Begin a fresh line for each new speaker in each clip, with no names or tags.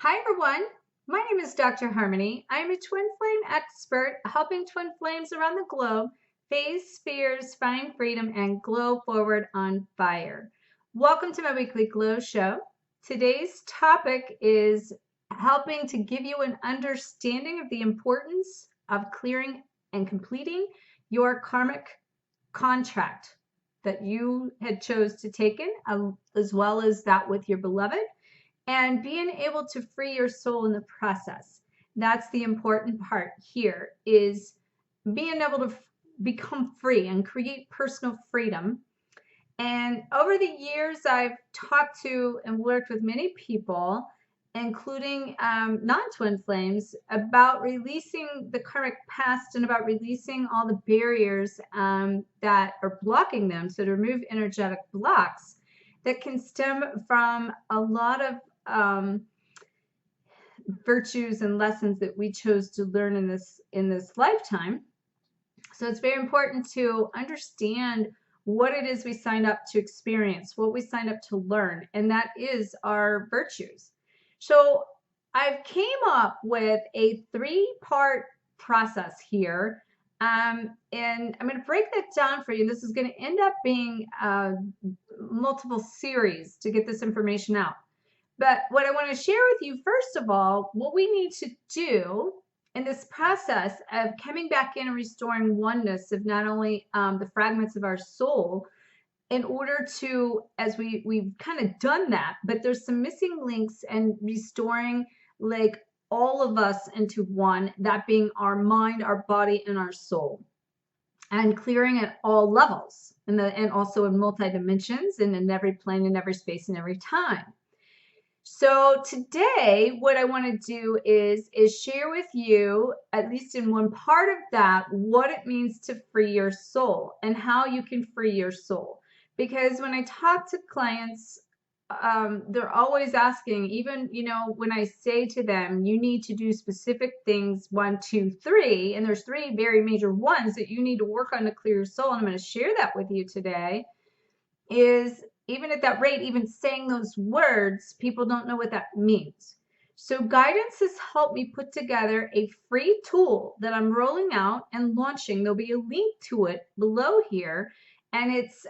Hi everyone, my name is Dr. Harmony. I am a twin flame expert helping twin flames around the globe face fears, find freedom, and glow forward on fire. Welcome to my weekly glow show. Today's topic is helping to give you an understanding of the importance of clearing and completing your karmic contract that you had chose to take in, as well as that with your beloved, and being able to free your soul in the process. That's the important part here, is being able to become free and create personal freedom. And over the years, I've talked to and worked with many people, including non-twin flames, about releasing the karmic past and about releasing all the barriers that are blocking them. So to remove energetic blocks that can stem from a lot of virtues and lessons that we chose to learn in this lifetime. So it's very important to understand what it is we signed up to experience, what we signed up to learn, and that is our virtues. So I've came up with a 3-part process here, and I'm going to break that down for you. This is going to end up being multiple series to get this information out. But what I want to share with you, first of all, what we need to do in this process of coming back in and restoring oneness of not only the fragments of our soul, in order to, as we've kind of done that, but there's some missing links and restoring like all of us into one, that being our mind, our body, and our soul, and clearing at all levels, and also in multi dimensions and in every plane, in every space, and every time. So today, what I want to do is share with you, at least in one part of that, what it means to free your soul and how you can free your soul. Because when I talk to clients, they're always asking, even, when I say to them, you need to do specific things, 1, 2, 3, and there's 3 very major ones that you need to work on to clear your soul, and I'm going to share that with you today, is even at that rate, even saying those words, people don't know what that means. So guidance has helped me put together a free tool that I'm rolling out and launching. There'll be a link to it below here, and it's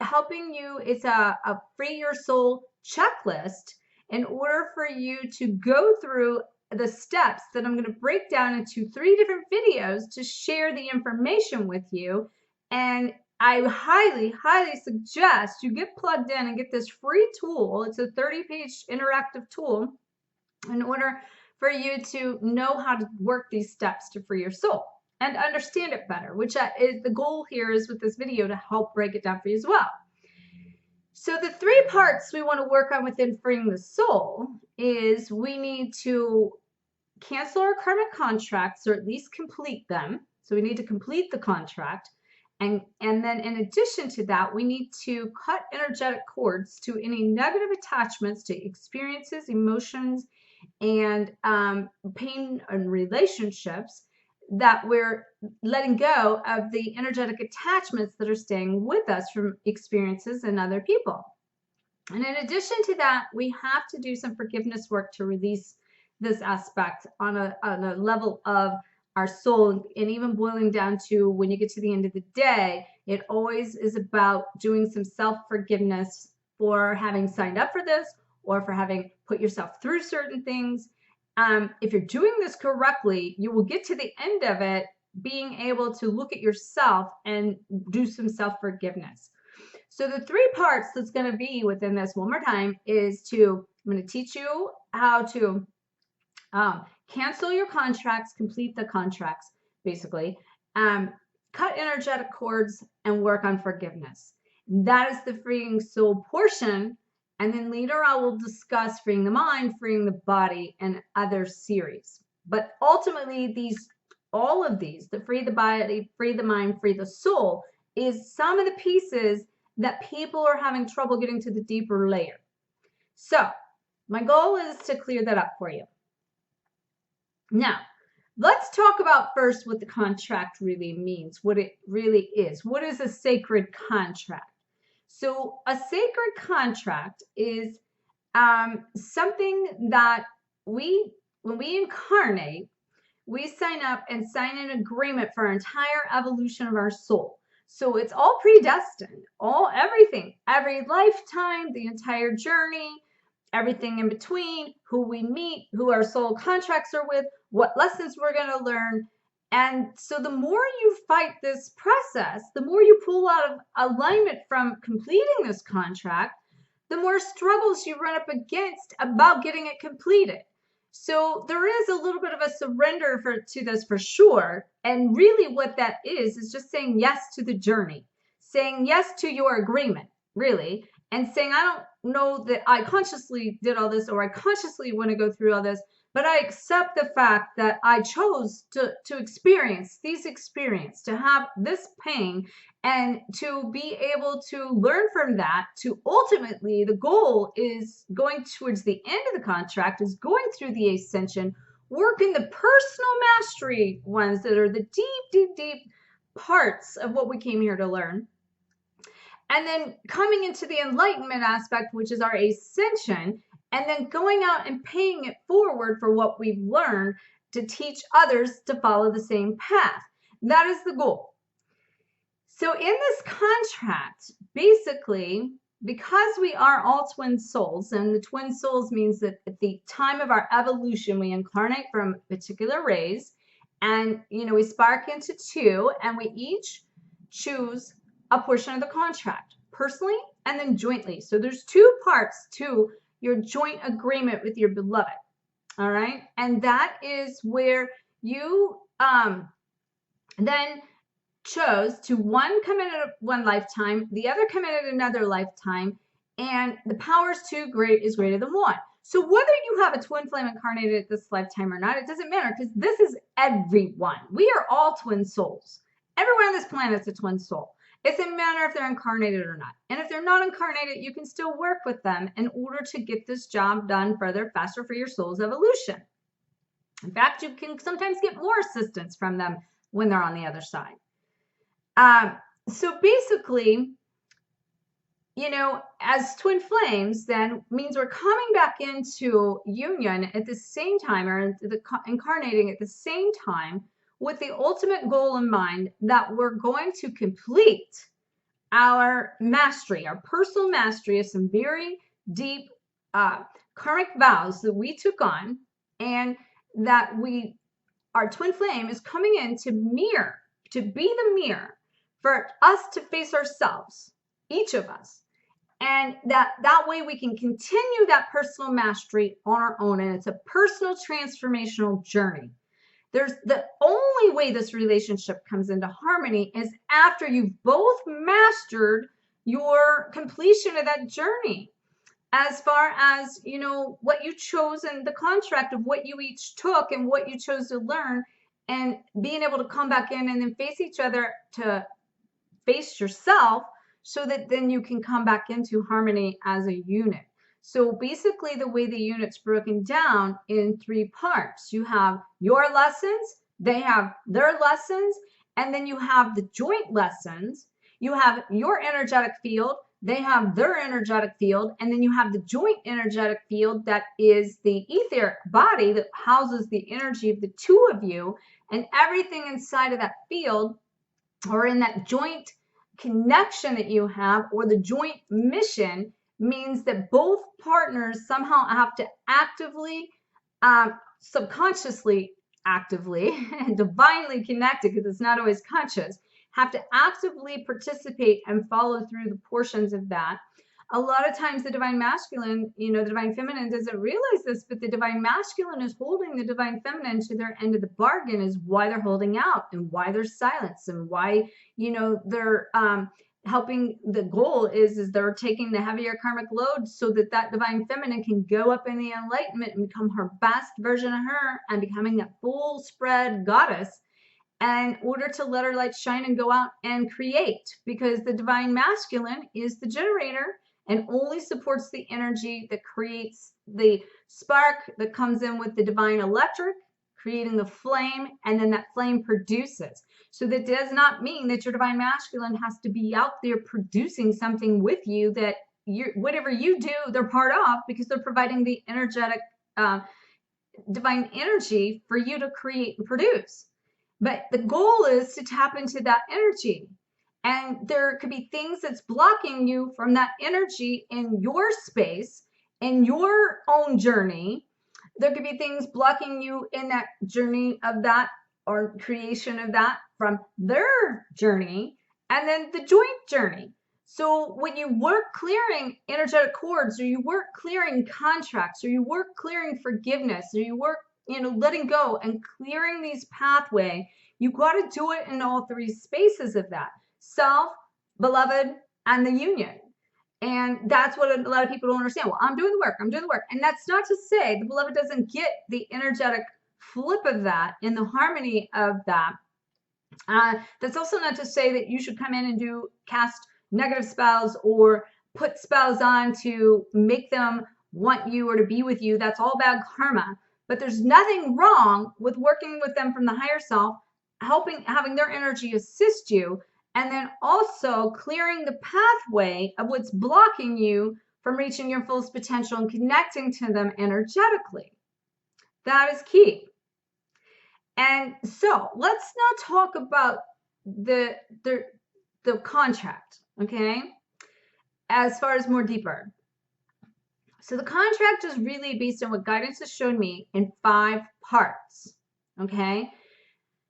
helping you. It's a free your soul checklist in order for you to go through the steps that I'm going to break down into 3 different videos to share the information with you. And I highly, highly suggest you get plugged in and get this free tool. It's a 30-page interactive tool in order for you to know how to work these steps to free your soul and understand it better, which is the goal here, is with this video to help break it down for you as well. So the 3 parts we want to work on within freeing the soul is we need to cancel our karmic contracts, or at least complete them. So we need to complete the contract. And then in addition to that, we need to cut energetic cords to any negative attachments to experiences, emotions, and pain and relationships, that we're letting go of the energetic attachments that are staying with us from experiences and other people. And in addition to that, we have to do some forgiveness work to release this aspect on a level of our soul, and even boiling down to, when you get to the end of the day, it always is about doing some self-forgiveness for having signed up for this, or for having put yourself through certain things. If you're doing this correctly, you will get to the end of it being able to look at yourself and do some self-forgiveness. So the 3 parts that's going to be within this, one more time, is I'm going to teach you how to cancel your contracts, complete the contracts, basically, cut energetic cords, and work on forgiveness. That is the freeing soul portion. And then later I will discuss freeing the mind, freeing the body, and other series. But ultimately, all of these, the free the body, free the mind, free the soul, is some of the pieces that people are having trouble getting to the deeper layer. So my goal is to clear that up for you. Now, let's talk about first what the contract really means, what it really is. What is a sacred contract? So a sacred contract is something that when we incarnate, we sign up and sign an agreement for our entire evolution of our soul. So it's all predestined, everything, every lifetime, the entire journey, everything in between, who we meet, who our soul contracts are with, what lessons we're going to learn. And so the more you fight this process, the more you pull out of alignment from completing this contract, the more struggles you run up against about getting it completed. So there is a little bit of a surrender to this for sure. And really what that is just saying yes to the journey, saying yes to your agreement, really, and saying, I don't know that I consciously did all this, or I consciously want to go through all this, but I accept the fact that I chose to experience these experiences, to have this pain, and to be able to learn from that, to ultimately, the goal is going towards the end of the contract, is going through the ascension, working the personal mastery ones that are the deep parts of what we came here to learn. And then coming into the enlightenment aspect, which is our ascension, and then going out and paying it forward for what we've learned to teach others to follow the same path. That is the goal. So in this contract, basically, because we are all twin souls, and the twin souls means that at the time of our evolution, we incarnate from particular rays, and we spark into two, and we each choose a portion of the contract, personally and then jointly. So there's two parts to your joint agreement with your beloved. All right. And that is where you then chose to one come in at one lifetime, the other come in at another lifetime, and the power is greater than one. So whether you have a twin flame incarnated at this lifetime or not, it doesn't matter, because this is everyone. We are all twin souls. Everyone on this planet is a twin soul. It doesn't matter if they're incarnated or not. And if they're not incarnated, you can still work with them in order to get this job done further, faster for your soul's evolution. In fact, you can sometimes get more assistance from them when they're on the other side. So basically, as twin flames, then means we're coming back into union at the same time, or incarnating at the same time, with the ultimate goal in mind, that we're going to complete our mastery, our personal mastery of some very deep karmic vows that we took on, and that our twin flame is coming in to be the mirror for us to face ourselves, each of us. And that way we can continue that personal mastery on our own. And it's a personal transformational journey. The only way this relationship comes into harmony is after you've both mastered your completion of that journey. As far as, what you chose in the contract of what you each took and what you chose to learn, and being able to come back in and then face each other to face yourself, so that then you can come back into harmony as a unit. So basically, the way the unit's broken down in three parts. You have your lessons, they have their lessons, and then you have the joint lessons. You have your energetic field, they have their energetic field, and then you have the joint energetic field that is the etheric body that houses the energy of the two of you, and everything inside of that field, or in that joint connection that you have, or the joint mission, means that both partners somehow have to actively, subconsciously, actively, and divinely connected, because it's not always conscious, have to actively participate and follow through the portions of that. A lot of times the divine masculine, the divine feminine doesn't realize this, but the divine masculine is holding the divine feminine to their end of the bargain, is why they're holding out and why there's silence and why, they're helping. The goal is they're taking the heavier karmic load so that divine feminine can go up in the enlightenment and become her best version of her and becoming that full spread goddess, in order to let her light shine and go out and create, because the divine masculine is the generator and only supports the energy that creates the spark that comes in with the divine electric, creating the flame, and then that flame produces. So that does not mean that your divine masculine has to be out there producing something with you that whatever you do, they're part of, because they're providing the energetic, divine energy for you to create and produce. But the goal is to tap into that energy. And there could be things that's blocking you from that energy in your space, in your own journey. There could be things blocking you in that journey of that, or creation of that, from their journey, and then the joint journey. So when you work clearing energetic cords, or you work clearing contracts, or you work clearing forgiveness, or you work, letting go and clearing these pathway, you got to do it in all three spaces of that: self, beloved, and the union. And that's what a lot of people don't understand. Well, I'm doing the work, I'm doing the work. And that's not to say the beloved doesn't get the energetic flip of that, in the harmony of that. That's also not to say that you should come in and cast negative spells or put spells on to make them want you or to be with you. That's all bad karma. But there's nothing wrong with working with them from the higher self, having their energy assist you, and then also clearing the pathway of what's blocking you from reaching your fullest potential and connecting to them energetically. That is key. And so let's now talk about the contract, okay? As far as more deeper. So the contract is really based on what guidance has shown me in 5 parts, okay?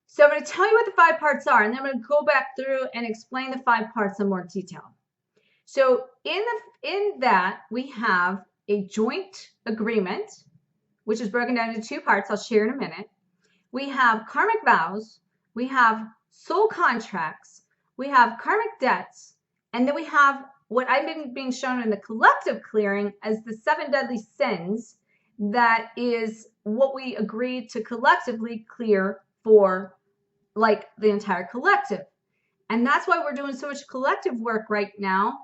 So I'm going to tell you what the 5 parts are, and then I'm going to go back through and explain the 5 parts in more detail. So in that, we have a joint agreement, which is broken down into 2 parts. I'll share in a minute. We have karmic vows, we have soul contracts, we have karmic debts, and then we have what I've been being shown in the collective clearing as the 7 deadly sins. That is what we agreed to collectively clear for, like, the entire collective. And that's why we're doing so much collective work right now,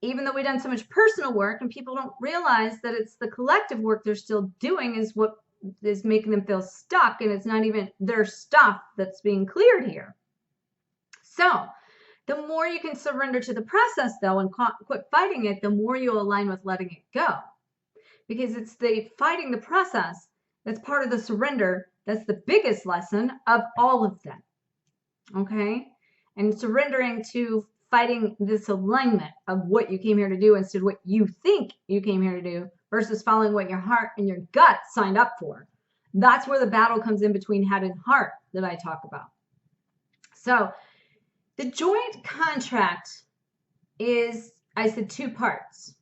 even though we've done so much personal work, and people don't realize that it's the collective work they're still doing is what is making them feel stuck, and it's not even their stuff that's being cleared here. So the more you can surrender to the process, though, and quit fighting it, the more you align with letting it go. Because it's the fighting the process that's part of the surrender that's the biggest lesson of all of them. Okay? And surrendering to fighting this alignment of what you came here to do instead of what you think you came here to do, versus following what your heart and your gut signed up for. That's where the battle comes in between head and heart that I talk about. So the joint contract is, I said, 2 parts.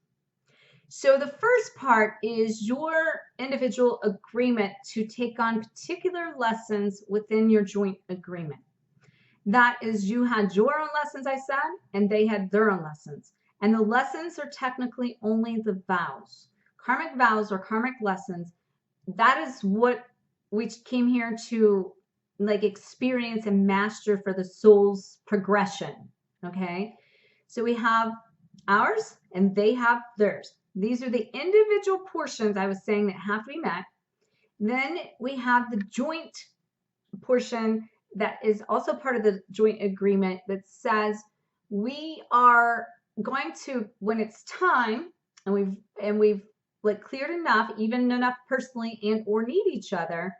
So the first part is your individual agreement to take on particular lessons within your joint agreement. That is, you had your own lessons, I said, and they had their own lessons. And the lessons are technically only the vows. Karmic vows or karmic lessons, that is what we came here to, like, experience and master for the soul's progression, okay? So we have ours and they have theirs. These are the individual portions I was saying that have to be met. Then we have the joint portion that is also part of the joint agreement that says we are going to, when it's time and we've like cleared enough, even enough personally and or need each other,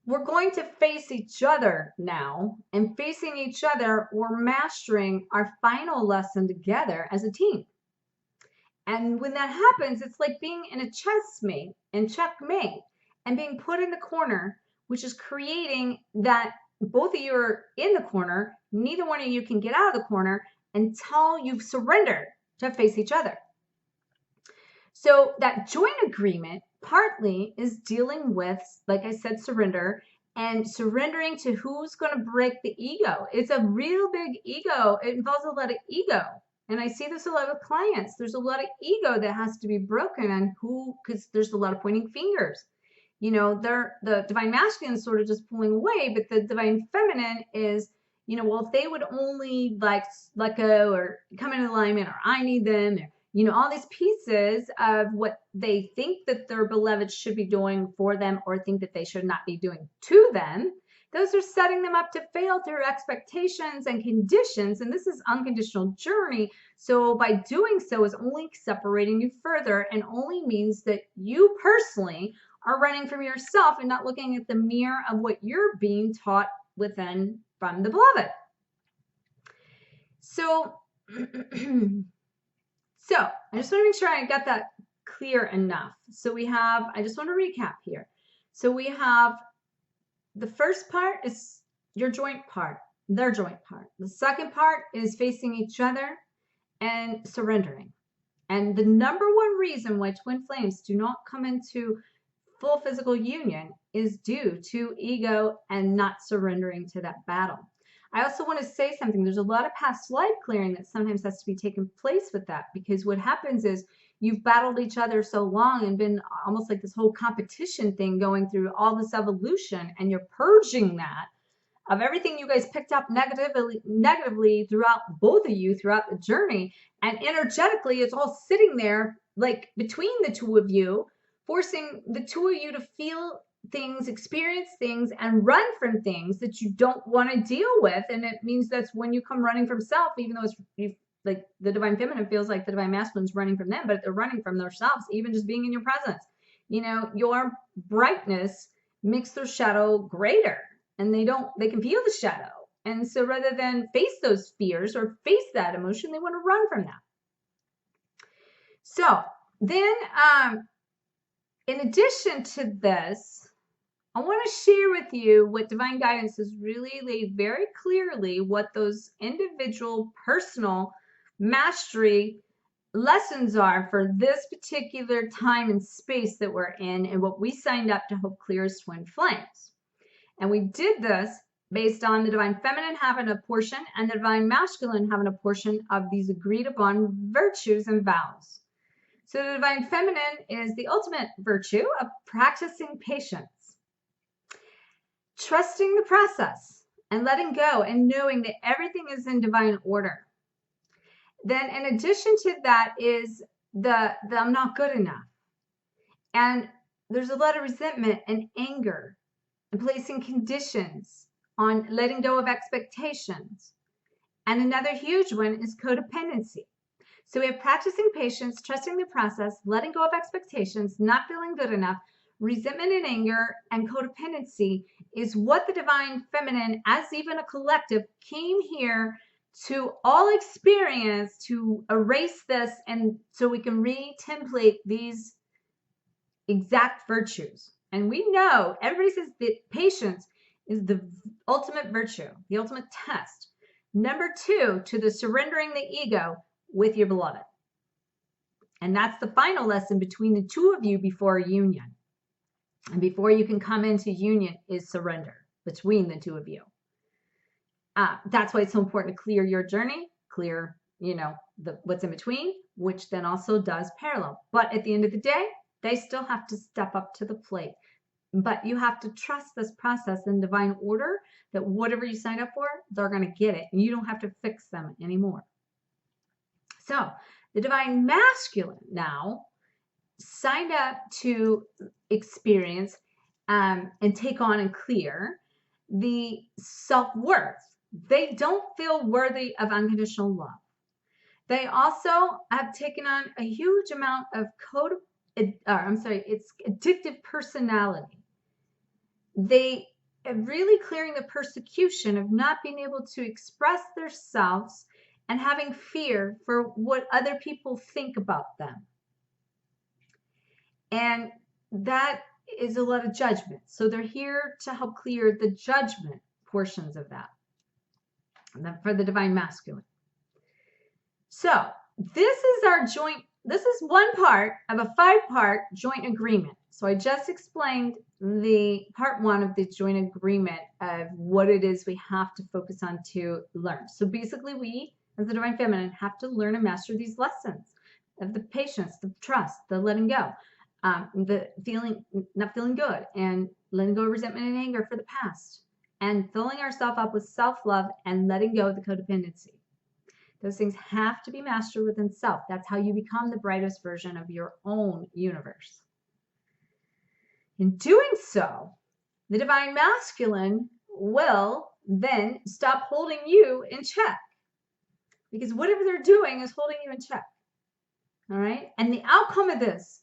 we're going to face each other now, and facing each other, we're mastering our final lesson together as a team. And when that happens, it's like being in a checkmate and being put in the corner, which is creating that both of you are in the corner. Neither one of you can get out of the corner until you've surrendered to face each other. So that joint agreement partly is dealing with, like I said, surrender, and surrendering to who's going to break the ego. It's a real big ego. It involves a lot of ego. And I see this a lot with clients. There's a lot of ego that has to be broken, and because there's a lot of pointing fingers. You know, the divine masculine is sort of just pulling away, but the divine feminine is, you know, well, if they would only like let go or come in alignment, or I need them, or, you know, all these pieces of what they think that their beloved should be doing for them, or think that they should not be doing to them, Those are setting them up to fail through expectations and conditions. And this is unconditional journey. So by doing so is only separating you further and only means that you personally are running from yourself and not looking at the mirror of what you're being taught within from the beloved. So, so I just want to make sure I got that clear enough. So we have, I just want to recap here. So we have the first part is your joint part, their joint part. The second part is facing each other and surrendering. And the number one reason why twin flames do not come into full physical union is due to ego and not surrendering to that battle. I also want to say something. There's a lot of past life clearing that sometimes has to be taken place with that, because what happens is you've battled each other so long and been almost like this whole competition thing going through all this evolution, and you're purging that of everything you guys picked up negatively throughout both of you throughout the journey. And energetically, it's all sitting there like between the two of you, forcing the two of you to feel things, experience things, and run from things that you don't want to deal with. And it means that's when you come running from self, even though it's like the divine feminine feels like the divine masculine's running from them, but they're running from themselves, even just being in your presence. You know, your brightness makes their shadow greater, and they can feel the shadow. And so rather than face those fears or face that emotion, they want to run from that. So then, in addition to this, I want to share with you what divine guidance has really laid very clearly what those individual personal mastery lessons are for this particular time and space that we're in, and what we signed up to help clear as twin flames. And we did this based on the divine feminine having a portion and the divine masculine having a portion of these agreed upon virtues and vows. So the divine feminine is the ultimate virtue of practicing patience, trusting the process, and letting go and knowing that everything is in divine order. Then in addition to that is the I'm not good enough. And there's a lot of resentment and anger and placing conditions on letting go of expectations. And another huge one is codependency. So we have practicing patience, trusting the process, letting go of expectations, not feeling good enough, resentment and anger, and codependency is what the divine feminine, as even a collective, came here to all experience, to erase this, and so we can re-template these exact virtues. And we know, everybody says that patience is the ultimate virtue, the ultimate test. Number 2, to the surrendering the ego with your beloved. And that's the final lesson between the two of you before union. And before you can come into union is surrender between the two of you. That's why it's so important to clear your journey, clear, what's in between, which then also does parallel. But at the end of the day, they still have to step up to the plate. But you have to trust this process in divine order, that whatever you sign up for, they're going to get it. And you don't have to fix them anymore. So the divine masculine now signed up to experience and take on and clear the self-worth. They don't feel worthy of unconditional love. They also have taken on a huge amount of it's addictive personality. They are really clearing the persecution of not being able to express themselves and having fear for what other people think about them. And that is a lot of judgment. So they're here to help clear the judgment portions of that, and then for the divine masculine. So this is one part of a 5-part joint agreement. So I just explained the part 1 of the joint agreement of what it is we have to focus on to learn. So basically we, as the divine feminine, have to learn and master these lessons of the patience, the trust, the letting go, the not feeling good, and letting go of resentment and anger for the past, and filling ourselves up with self-love and letting go of the codependency. Those things have to be mastered within self. That's how you become the brightest version of your own universe. In doing so, the divine masculine will then stop holding you in check, because whatever they're doing is holding you in check. All right. And the outcome of this,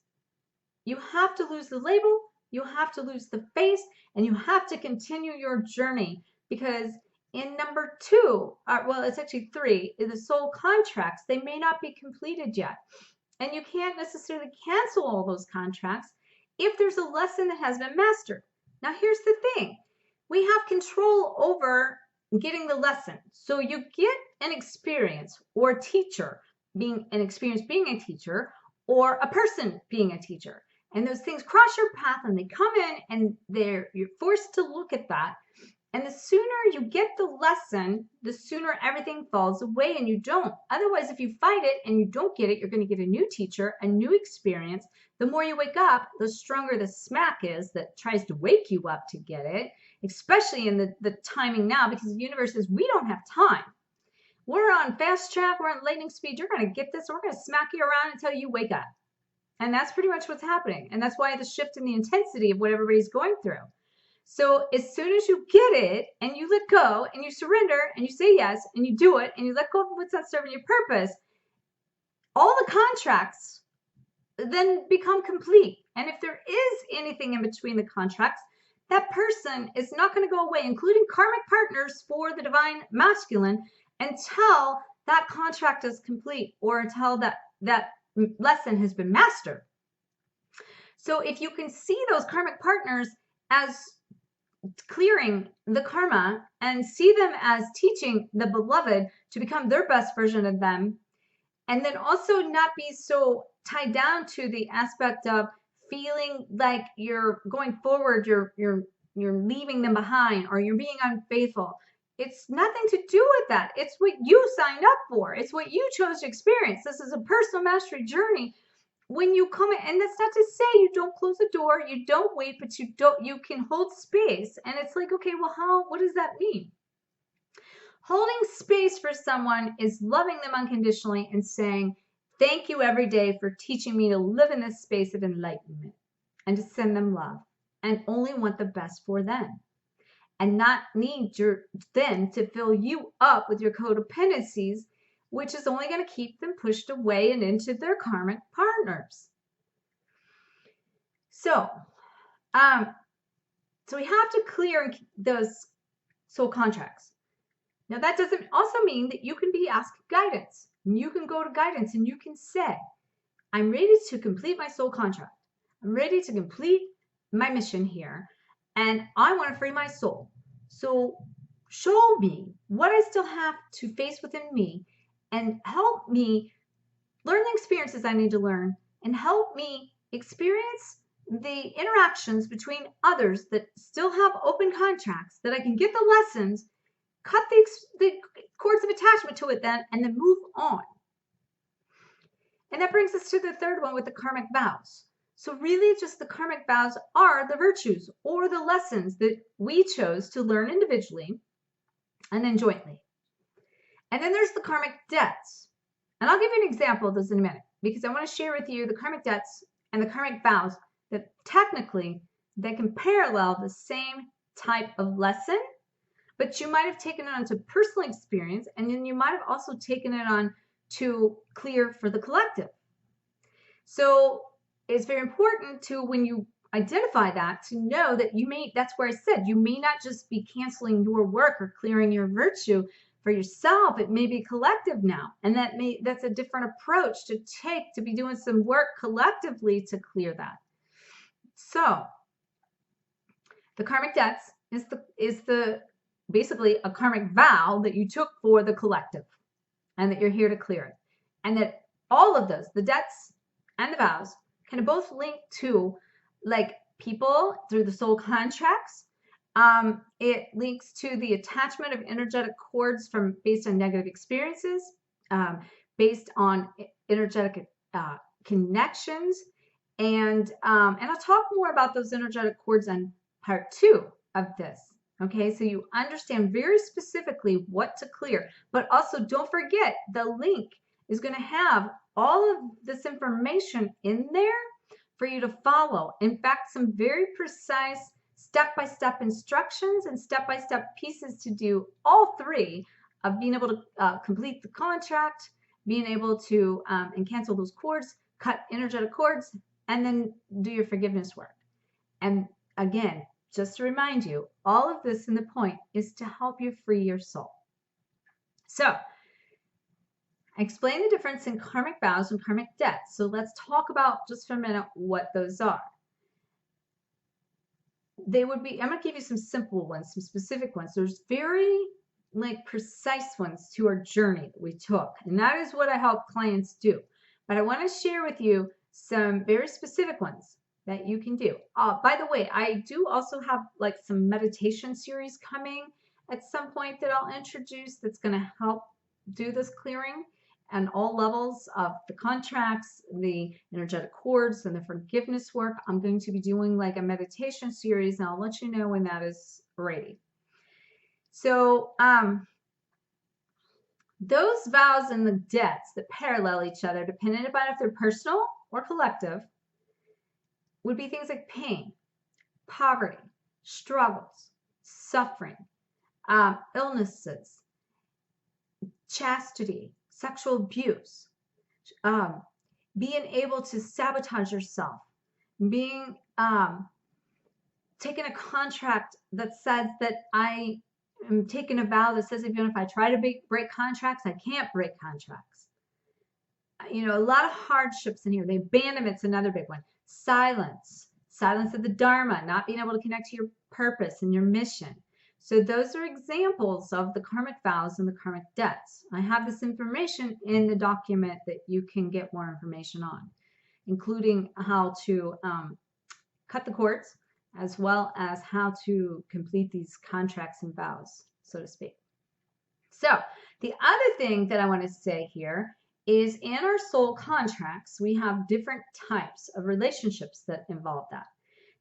you have to lose the label, you have to lose the face, and you have to continue your journey, because in number 2, well, it's actually 3, is the soul contracts. They may not be completed yet. And you can't necessarily cancel all those contracts if there's a lesson that has been mastered. Now, here's the thing. We have control over getting the lesson. So you get an experience, or a teacher being an experience being a teacher, or a person being a teacher. And those things cross your path and they come in, and you're forced to look at that. And the sooner you get the lesson, the sooner everything falls away and you don't. Otherwise, if you fight it and you don't get it, you're going to get a new teacher, a new experience. The more you wake up, the stronger the smack is that tries to wake you up to get it, especially in the timing now, because the universe says, we don't have time. We're on fast track, we're on lightning speed, you're going to get this, we're going to smack you around until you wake up. And that's pretty much what's happening. And that's why the shift in the intensity of what everybody's going through. So as soon as you get it and you let go and you surrender and you say yes and you do it and you let go of what's not serving your purpose, all the contracts then become complete. And if there is anything in between the contracts, that person is not going to go away, including karmic partners for the divine masculine, until that contract is complete, or until that lesson has been mastered. So if you can see those karmic partners as clearing the karma and see them as teaching the beloved to become their best version of them, and then also not be so tied down to the aspect of feeling like you're going forward, you're leaving them behind, or you're being unfaithful. It's nothing to do with that. It's what you signed up for. It's what you chose to experience. This is a personal mastery journey. When you come in, and that's not to say you don't close the door, you don't wait, but you can hold space. And it's like, okay, well, what does that mean? Holding space for someone is loving them unconditionally and saying, thank you every day for teaching me to live in this space of enlightenment, and to send them love and only want the best for them, and not need them to fill you up with your codependencies, which is only going to keep them pushed away and into their karmic partners. So we have to clear those soul contracts. Now, that doesn't also mean that you can be asked guidance. You can go to guidance and you can say, I'm ready to complete my soul contract. I'm ready to complete my mission here, and I want to free my soul. So show me what I still have to face within me, and help me learn the experiences I need to learn, and help me experience the interactions between others that still have open contracts, that I can get the lessons, cut the cords of attachment to it then, and then move on. And that brings us to the third one with the karmic vows. So really just the karmic vows are the virtues or the lessons that we chose to learn individually and then jointly. And then there's the karmic debts. And I'll give you an example of this in a minute, because I want to share with you the karmic debts and the karmic vows that technically they can parallel the same type of lesson, but you might have taken it on to personal experience, and then you might have also taken it on to clear for the collective. So it's very important to, when you identify that, to know that that's where I said, you may not just be canceling your work or clearing your virtue for yourself. It may be collective now. And that's a different approach to take, to be doing some work collectively to clear that. So the karmic debts is basically a karmic vow that you took for the collective, and that you're here to clear it. And that all of those, the debts and the vows, kind of both link to like people through the soul contracts. It links to the attachment of energetic cords based on negative experiences, based on energetic connections. And I'll talk more about those energetic cords on part 2 of this. Okay, so you understand very specifically what to clear, but also don't forget the link is going to have all of this information in there for you to follow. In fact, some very precise step-by-step instructions and step-by-step pieces to do all three of being able to complete the contract, being able to and cancel those cords, cut energetic cords, and then do your forgiveness work. And again, just to remind you, all of this in the point is to help you free your soul. So, I explained the difference in karmic vows and karmic debts. So let's talk about just for a minute what those are. They would be, I'm going to give you some simple ones, some specific ones. There's very precise ones to our journey that we took. And that is what I help clients do. But I want to share with you some very specific ones that you can do. By the way, I do also have some meditation series coming at some point that I'll introduce that's going to help do this clearing and all levels of the contracts, the energetic cords, and the forgiveness work. I'm going to be doing a meditation series, and I'll let you know when that is ready. So those vows and the debts that parallel each other, depending upon if they're personal or collective, would be things like pain, poverty, struggles, suffering, illnesses, chastity, sexual abuse, being able to sabotage yourself, being taking a contract that says that I am taking a vow that says even if I try to break contracts, I can't break contracts. A lot of hardships in here. The abandonment's another big one. Silence of the Dharma, not being able to connect to your purpose and your mission. So those are examples of the karmic vows and the karmic debts. I have this information in the document that you can get more information on, including how to cut the cords, as well as how to complete these contracts and vows, so to speak. So the other thing that I want to say here is in our soul contracts, we have different types of relationships that involve that.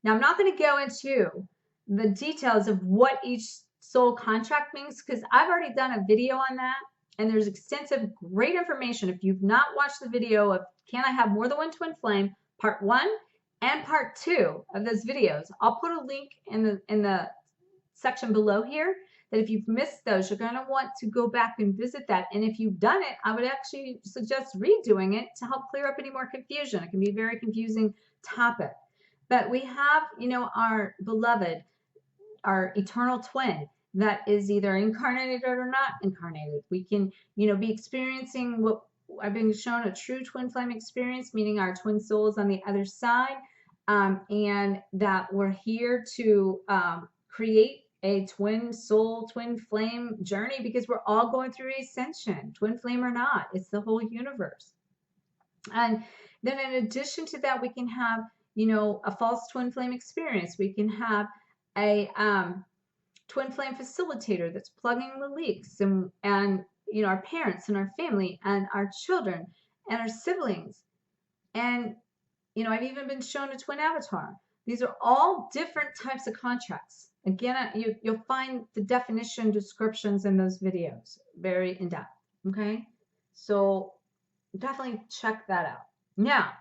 Now, I'm not going to go into the details of what each soul contract means because I've already done a video on that, and there's extensive, great information. If you've not watched the video of Can I Have More Than One Twin Flame, part 1 and part 2 of those videos, I'll put a link in the section below here that if you've missed those, you're going to want to go back and visit that. And if you've done it, I would actually suggest redoing it to help clear up any more confusion. It can be a very confusing topic. But we have, our beloved, our eternal twin that is either incarnated or not incarnated. We can, be experiencing what I've been shown a true twin flame experience, meaning our twin souls on the other side, and that we're here to create a twin soul, twin flame journey because we're all going through ascension, twin flame or not. It's the whole universe. And then in addition to that, we can have, a false twin flame experience. We can have a twin flame facilitator that's plugging the leaks, and our parents and our family and our children and our siblings. And, I've even been shown a twin avatar. These are all different types of contracts. Again, you'll find the definition descriptions in those videos, very in depth. Okay, so definitely check that out. Now,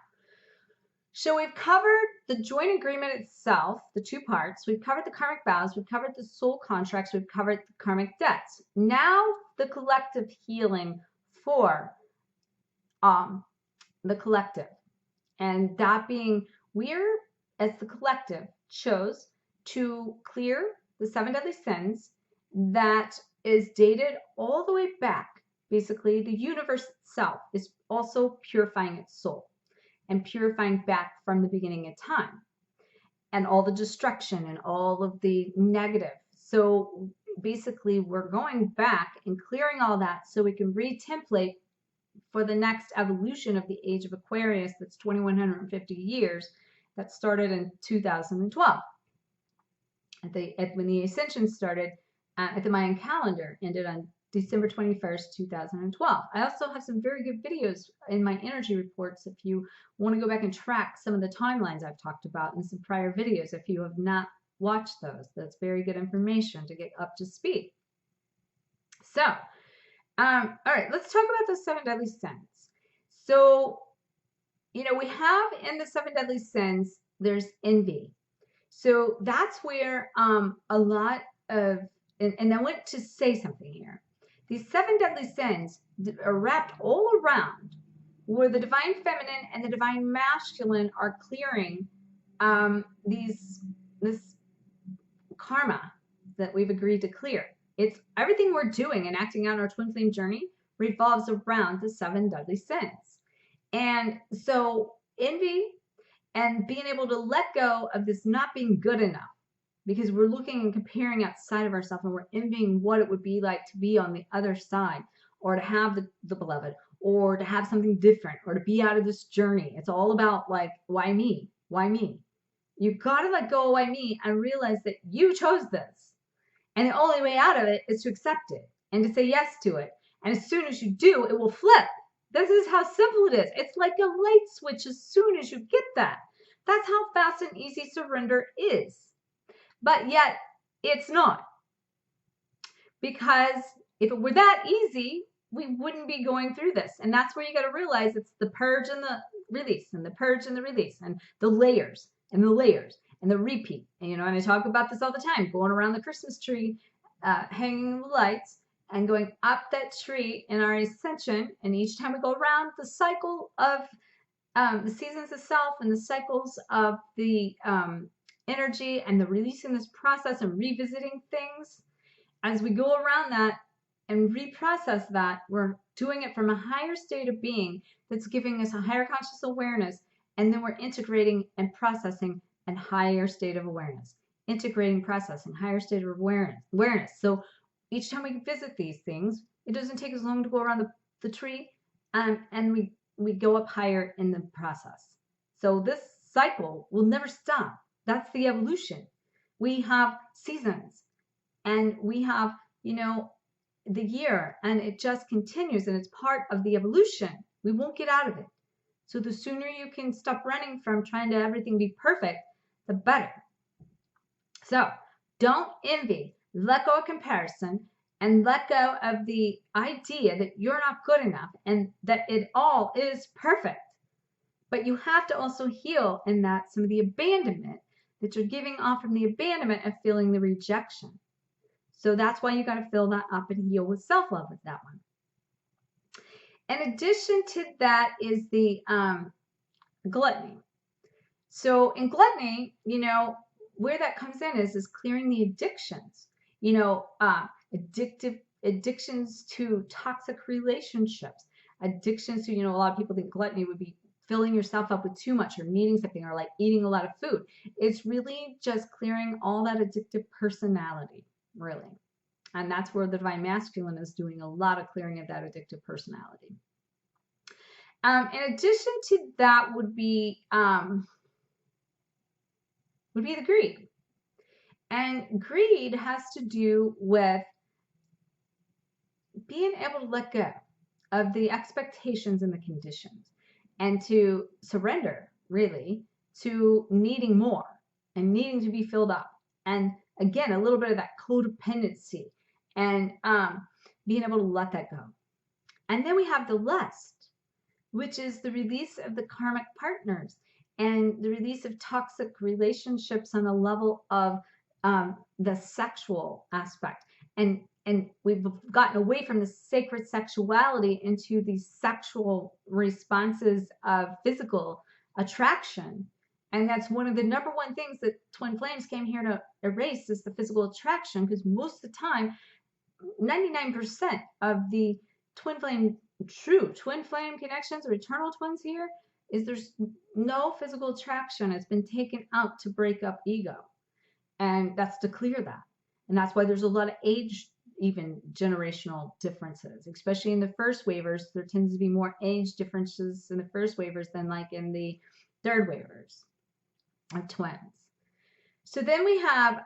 so we've covered the joint agreement itself, the two parts. We've covered the karmic vows. We've covered the soul contracts. We've covered the karmic debts. Now the collective healing for the collective. And that being, we're, as the collective, chose to clear the 7 deadly sins that is dated all the way back. Basically, the universe itself is also purifying its soul and purifying back from the beginning of time and all the destruction and all of the negative. So basically, we're going back and clearing all that so we can re-template for the next evolution of the age of Aquarius that's 2150 years that started in 2012. When the Ascension started at the Mayan calendar, ended on December 21st, 2012. I also have some very good videos in my energy reports if you want to go back and track some of the timelines I've talked about in some prior videos. If you have not watched those, that's very good information to get up to speed. So, all right, let's talk about the 7 deadly sins. So, we have in the 7 deadly sins, there's envy. So that's where a lot of, and I want to say something here. These 7 deadly sins are wrapped all around where the divine feminine and the divine masculine are clearing this karma that we've agreed to clear. It's everything we're doing and acting out our twin flame journey revolves around the 7 deadly sins. And so envy and being able to let go of this not being good enough, because we're looking and comparing outside of ourselves and we're envying what it would be like to be on the other side, or to have the beloved, or to have something different, or to be out of this journey. It's all about like, why me? Why me? You got to let go of why me and realize that you chose this. And the only way out of it is to accept it and to say yes to it. And as soon as you do, it will flip. This is how simple it is. It's like a light switch as soon as you get that. That's how fast and easy surrender is. But yet, it's not. Because if it were that easy, we wouldn't be going through this. And that's where you got to realize it's the purge and the release, and the purge and the release, and the layers and the layers and the repeat. And and I talk about this all the time, going around the Christmas tree, hanging the lights, and going up that tree in our ascension. And each time we go around the cycle of the seasons of self and the cycles of the energy and the releasing this process and revisiting things, as we go around that and reprocess that, we're doing it from a higher state of being that's giving us a higher conscious awareness, and then we're integrating and processing a higher state of awareness, integrating, processing, higher state of awareness. So each time we visit these things, it doesn't take as long to go around the tree, and we go up higher in the process. So this cycle will never stop. That's the evolution. We have seasons, and we have, the year, and it just continues, and it's part of the evolution. We won't get out of it. So the sooner you can stop running from trying to everything be perfect, the better. So don't envy, let go of comparison, and let go of the idea that you're not good enough and that it all is perfect. But you have to also heal in that some of the abandonment that you're giving off from the abandonment of feeling the rejection. So that's why you got to fill that up and heal with self-love with that one. In addition to that is the gluttony. So in gluttony, where that comes in is clearing the addictions. Addictions to toxic relationships, addictions to, a lot of people think gluttony would be filling yourself up with too much or needing something, or like eating a lot of food. It's really just clearing all that addictive personality, really. And that's where the divine masculine is doing a lot of clearing of that addictive personality. In addition to that would be the greed. And greed has to do with being able to let go of the expectations and the conditions, and to surrender, really, to needing more and needing to be filled up. And again, a little bit of that codependency, and being able to let that go. And then we have the lust, which is the release of the karmic partners and the release of toxic relationships on a level of the sexual aspect. And we've gotten away from the sacred sexuality into these sexual responses of physical attraction. And that's one of the number one things that twin flames came here to erase, is the physical attraction, because most of the time, 99% of the true twin flame connections or eternal twins here is there's no physical attraction. It's been taken out to break up ego. And that's to clear that. And that's why there's a lot of age, even generational differences, especially in the first waivers. There tends to be more age differences in the first waivers than like in the third waivers of twins. So then we have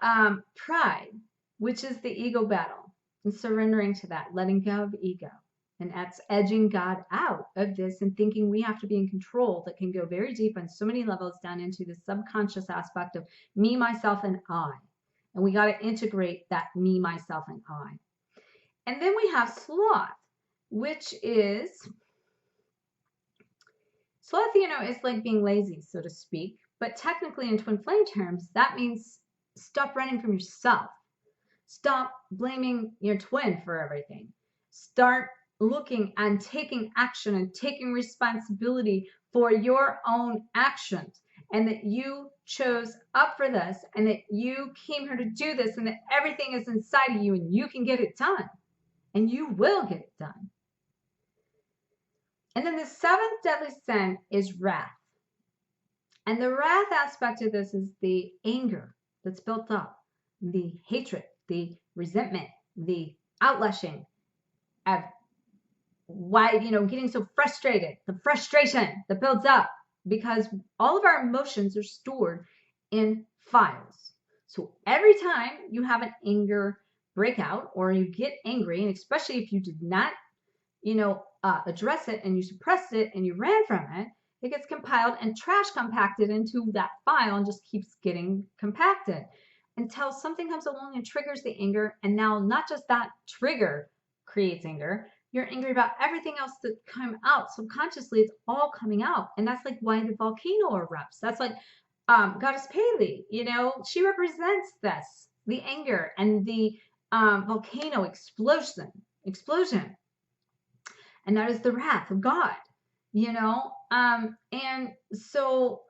pride, which is the ego battle, and surrendering to that, letting go of ego. And that's edging God out of this and thinking we have to be in control. That can go very deep on so many levels, down into the subconscious aspect of me, myself, and I. And we got to integrate that me, myself, and I. And then we have sloth, which is, sloth, is like being lazy, so to speak. But technically in twin flame terms, that means stop running from yourself. Stop blaming your twin for everything. Start looking and taking action and taking responsibility for your own actions, and that you chose up for this, and that you came here to do this, and that everything is inside of you and you can get it done, and you will get it done. And then the seventh deadly sin is wrath. And the wrath aspect of this is the anger that's built up, the hatred, the resentment, the outlashing of why, getting so frustrated, the frustration that builds up, because all of our emotions are stored in files. So every time you have an anger breakout or you get angry, and especially if you did not, address it and you suppressed it and you ran from it, it gets compiled and trash compacted into that file and just keeps getting compacted until something comes along and triggers the anger. And now not just that trigger creates anger, you're angry about everything else that came out subconsciously. It's all coming out. And that's like why the volcano erupts. That's like Goddess Paley, she represents this, the anger and the volcano explosion. And that is the wrath of God, and so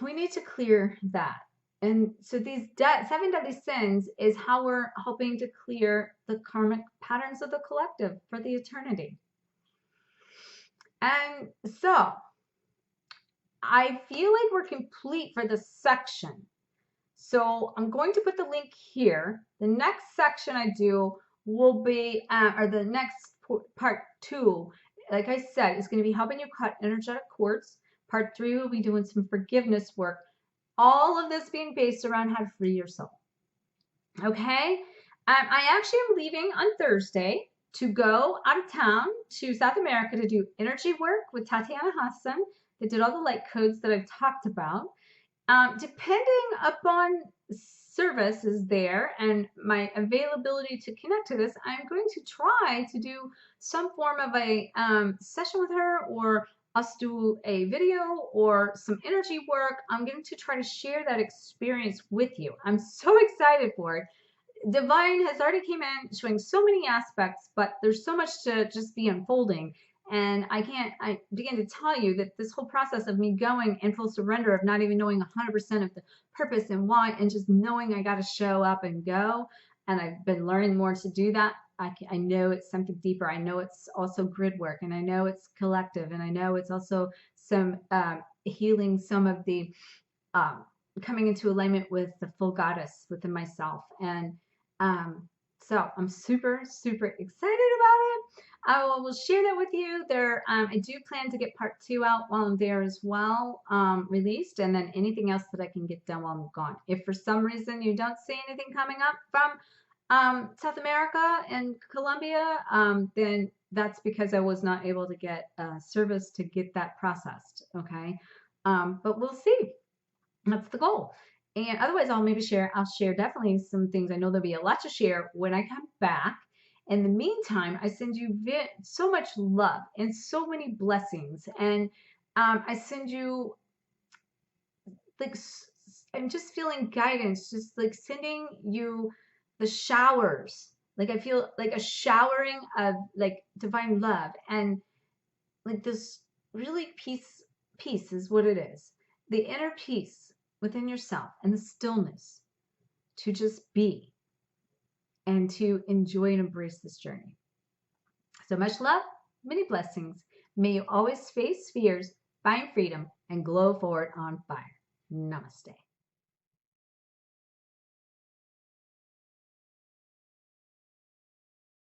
we need to clear that. And so these 7 deadly sins is how we're helping to clear the karmic patterns of the collective for the eternity. And so I feel like we're complete for this section. So I'm going to put the link here. The next section I do will be, or the next part 2, like I said, is going to be helping you cut energetic cords. Part 3 will be doing some forgiveness work. All of this being based around how to free your soul. Okay? I actually am leaving on Thursday to go out of town to South America to do energy work with Tatiana Hassan that did all the light codes that I've talked about. Depending upon service is there and my availability to connect to this, I'm going to try to do some form of a session with her, or us do a video or some energy work. I'm going to try to share that experience with you. I'm so excited for it. Divine has already came in showing so many aspects, but there's so much to just be unfolding. And I begin to tell you that this whole process of me going in full surrender, of not even knowing 100% of the purpose and why, and just knowing I got to show up and go. And I've been learning more to do that. I know it's something deeper. I know it's also grid work, and I know it's collective, and I know it's also some healing some of the coming into alignment with the full goddess within myself. And so I'm super, super excited about it. I will share that with you. I do plan to get part 2 out while I'm there as well, released, and then anything else that I can get done while I'm gone. If for some reason you don't see anything coming up from South America and Colombia, then that's because I was not able to get service to get that processed. Okay, but we'll see. That's the goal. And otherwise, I'll share definitely some things. I know there'll be a lot to share when I come back. In the meantime, I send you so much love and so many blessings. And I send you, like, I'm just feeling guidance, just like sending you the showers. Like, I feel like a showering of like divine love, and like this really peace is what it is. The inner peace within yourself and the stillness to just be and to enjoy and embrace this journey. So much love, many blessings. May you always face fears, find freedom, and glow forward on fire. Namaste.